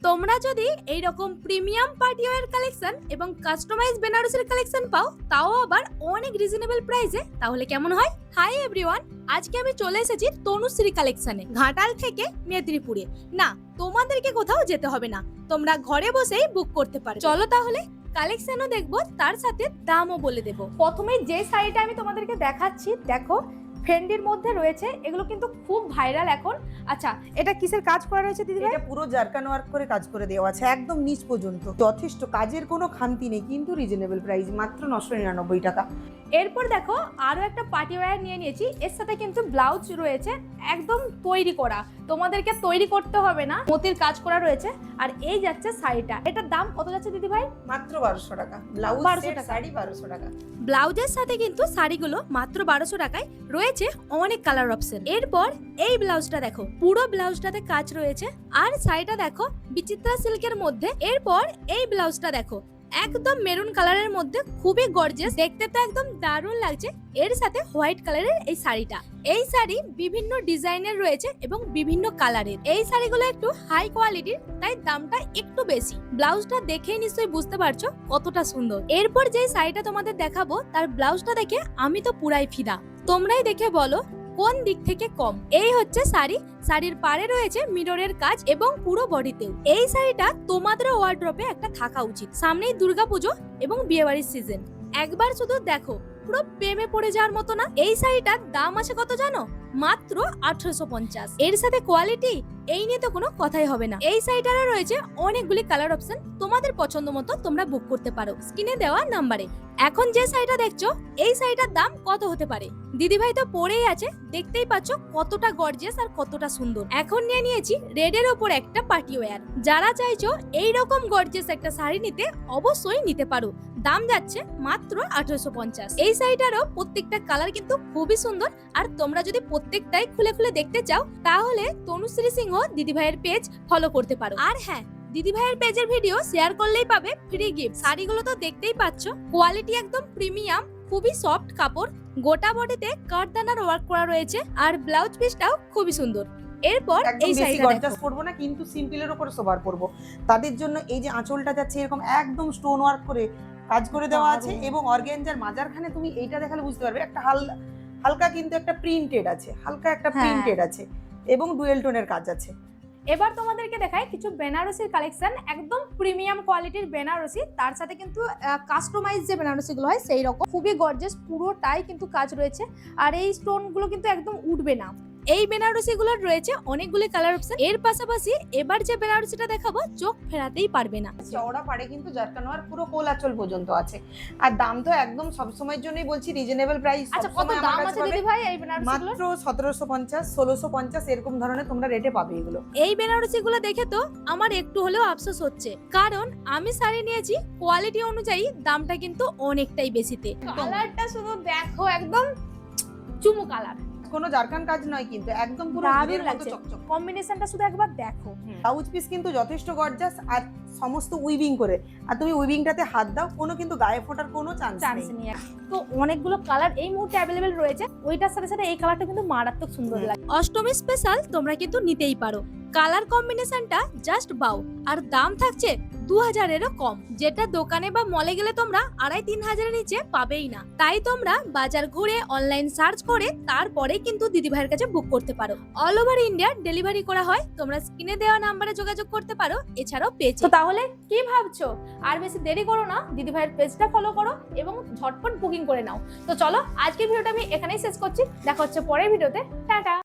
তোমরা যদি এই রকম প্রিমিয়াম পার্টি ওয়্যার কালেকশন এবং কাস্টমাইজ বেনারসির কালেকশন পাও, তাও আবার অনেক রিজনেবল প্রাইসে, তাহলে কেমন হয়? হাই এভরিওয়ান, আজকে আমি চলে এসেছি তনুশ্রী কালেকশনে, ঘাটাল থেকে মেদিনীপুরে। না, তোমাদেরকে কোথাও যেতে হবে না, তোমরা ঘরে বসেই বুক করতে পারো। চলো তাহলে কালেকশনও দেখবো, তার সাথে দামও বলে দেবো। প্রথমে যে শাড়িটা আমি তোমাদেরকে দেখাচ্ছি, দেখো ফেন্ডির মধ্যে রয়েছে, এগুলো কিন্তু খুব ভাইরাল এখন। আচ্ছা, এটা কিসের কাজ করা রয়েছে দিদি ভাই? এটা পুরো জারকান ওয়ার্ক করে কাজ করে দেওয়া আছে, একদম নিচ পর্যন্ত। যথেষ্ট কাজের কোনো খামতি নেই, কিন্তু রিজনেবল প্রাইস, মাত্র 999 টাকা। এরপর দেখো আরো একটা পার্টি ওয়্যার নিয়ে নিয়েছি, এর সাথে কিন্তু ব্লাউজ রয়েছে একদম তৈরি করা, তোমাদেরকে তৈরি করতে হবে না, মতির কাজ করা রয়েছে। আর এই যাচ্ছে শাড়িটা, এটার দাম কত যাচ্ছে দিদি ভাই? মাত্র 1200 টাকা। ব্লাউজ 1200 টাকা। শাড়ি 1200 টাকা। ব্লাউজের সাথে কিন্তু শাড়িগুলো মাত্র 1200 টাকায় রয়েছে, অনেক কালার অপশন। এরপর এই ব্লাউজটা দেখো, পুরো ব্লাউজটাতে কাজ রয়েছে, আর শাড়িটা দেখো বিচিত্রা সিল্কের মধ্যে। এরপর এই ব্লাউজটা দেখো একদম মেরুন কালারের মধ্যে, খুবই গর্জিয়াস, দেখতে তো একদম দারুণ লাগছে। এর সাথে হোয়াইট কালারের এই শাড়িটা, এই শাড়ি বিভিন্ন ডিজাইনের রয়েছে এবং বিভিন্ন কালারের। এই শাড়িগুলো একটু হাই কোয়ালিটির, তাই দামটা একটু বেশি। ব্লাউজটা দেখেই নিশ্চয়ই বুঝতে পারছো কতটা সুন্দর। এরপর যে শাড়িটা তোমাদের দেখাবো, তার ব্লাউজটা দেখে আমি তো পুরাই ফিদা, তোমরাই দেখে বলো কোন দিক থেকে কম। এই হচ্ছে শাড়ি, শাড়ির পাড়ে রয়েছে মিররের কাজ এবং পুরো বডিতেও। এই শাড়িটা তোমাদের ওয়ার্ড্রপে একটা থাকা উচিত, সামনেই দুর্গাপুজো এবং বিয়েবাড়ির সিজন। একবার শুধু দেখো, পুরো প্রেমে পড়ে যাওয়ার মতো না। এই শাড়িটার দাম আছে কত জানো? মাত্র 1850। এর সাথে কোয়ালিটি, এই নিয়ে তো কোনো কথাই হবে না। এই শাড়িটারও রয়েছে অনেকগুলি কালার অপশন, তোমাদের পছন্দ মতো তোমরা বুক করতে পারো স্ক্রিনে দেওয়া নাম্বারে। এখন যে শাড়িটা দেখছো, এই শাড়িটার দাম কত হতে পারে? দিদিভাই তো পরেই আছে, দেখতেই পাচ্ছ কতটা গর্জিয়াস আর কতটা সুন্দর। এখন নিয়ে নিয়েছি রেডের ওপর একটা পার্টি ওয়্যার। যারা চাইছো এই রকম গর্জিয়াস একটা শাড়ি নিতে, অবশ্যই নিতে পারো। দাম যাচ্ছে মাত্র 1850। এই শাড়িটারও প্রত্যেকটা কালার কিন্তু খুবই সুন্দর, আর তোমরা যদি প্রত্যেকটাই খুলে খুলে দেখতে চাও, তাহলে তনুশ্রী সিংহ দিদিভাইয়ের পেজ ফলো করতে পারো। আর হ্যাঁ, দিদিভাইয়ের পেজের ভিডিও শেয়ার করলেই পাবে ফ্রি গিফট। শাড়িগুলো তো দেখতেই পাচ্ছ, কোয়ালিটি একদম প্রিমিয়াম, খুবই সফট কাপড়, গোটা বডিতে কাঠদানার ওয়ার্ক করা রয়েছে, আর ব্লাউজ পিসটাও খুবই সুন্দর। এরপর এই শাড়িটা গর্জাস পরবো না, কিন্তু সিম্পলের উপরে সোবার পরবো, তাদের জন্য এই যে আঁচলটা যাচ্ছে এরকম একদম স্টোন ওয়ার্ক করে কাজ করে দেওয়া আছে, এবং অর্গানজার মাঝখানে তুমি এইটা দেখালে বুঝতে পারবে একটা হালকা কিন্তু একটা প্রিন্টেড আছে, হালকা একটা প্রিন্টেড আছে, এবং ডুয়েল টোনের কাজ আছে। এবার তোমাদেরকে দেখাই কিছু বেনারসির কালেকশন, একদম প্রিমিয়াম কোয়ালিটির বেনারসি, তার সাথে কিন্তু কাস্টমাইজ যে বেনারসি গুলো হয় সেই রকম, খুবই গর্জিয়াস, পুরোটাই কিন্তু কাজ রয়েছে, আর এই স্টোন গুলো কিন্তু একদম উঠবে না। এই বেনারসি গুলোর রয়েছে অনেকগুলি কালার অপশন। এর পাশাপাশি এবার যে বেনারসিটা দেখাবো, চোখ ফেরাতেই পারবে না। চওড়া পাড়ে কিন্তু জারকান ওয়ার্ক পুরো কোল আঁচল পর্যন্ত আছে, আর দাম তো একদম সব সময়ের জন্যই বলছি রিজনেবল প্রাইস। আচ্ছা, কত দাম আছে দিদি ভাই এই বেনারসিগুলোর? মাত্র 1750, 1650 এরকম ধরনের তোমরা রেটে পাবে এগুলো। এই বেনারসিগুলো দেখে তো আমার একটু হলেও আফসোস হচ্ছে, কারণ আমি শাড়ি নিয়েছি কোয়ালিটি অনুযায়ী, দামটা কিন্তু অনেকটাই বেশিতে। কালারটা শুধু দেখো, একদম চুমু কালার, কোনো জারকান কাজ নয়, কিন্তু একদম পুরো হীরের মতো চকচক। কম্বিনেশনটা শুধু একবার দেখো। ব্লাউজ পিস কিন্তু যথেষ্ট গর্জাস, আর সমস্ত উইভিং করে, আর তুমি উইভিংটাতে হাত দাও, কোনো কিন্তু গায়ে ফোটার কোনো চান্স নেই। তো অনেকগুলো কালার এই মুহূর্তে অ্যাভেলেবেল রয়েছে, ওইটার সাথে সাথে এই কালারটা কিন্তু মারাত্মক সুন্দর লাগে। অষ্টমী স্পেশাল তোমরা কিন্তু নিতেই পারো, কালার কম্বিনেশনটা জাস্ট বাও, আর দাম থাকছে 2000-এরও কম, যেটা দোকানে বা মলে গেলে তোমরা 2500-3000-এর নিচে পাবেই না। তাই তোমরা বাজার ঘুরে অনলাইন সার্চ করে তারপরে কিন্তু দিদিভাইয়ের কাছে বুক করতে পারো। অল ওভার ইন্ডিয়া ডেলিভারি করা হয়, তোমরা স্ক্রিনে দেওয়া নাম্বারে যোগাযোগ করতে পারো, এছাড়াও পেজ। তো তাহলে কি ভাবছো, আর বেশি দেরি করো না, দিদিভাইয়ের পেজটা ফলো করো এবং ঝটপট বুকিং করে নাও। তো চলো, আজকের ভিডিওটা আমি এখানেই শেষ করছি, দেখা হচ্ছে পরের ভিডিওতে। টাটা।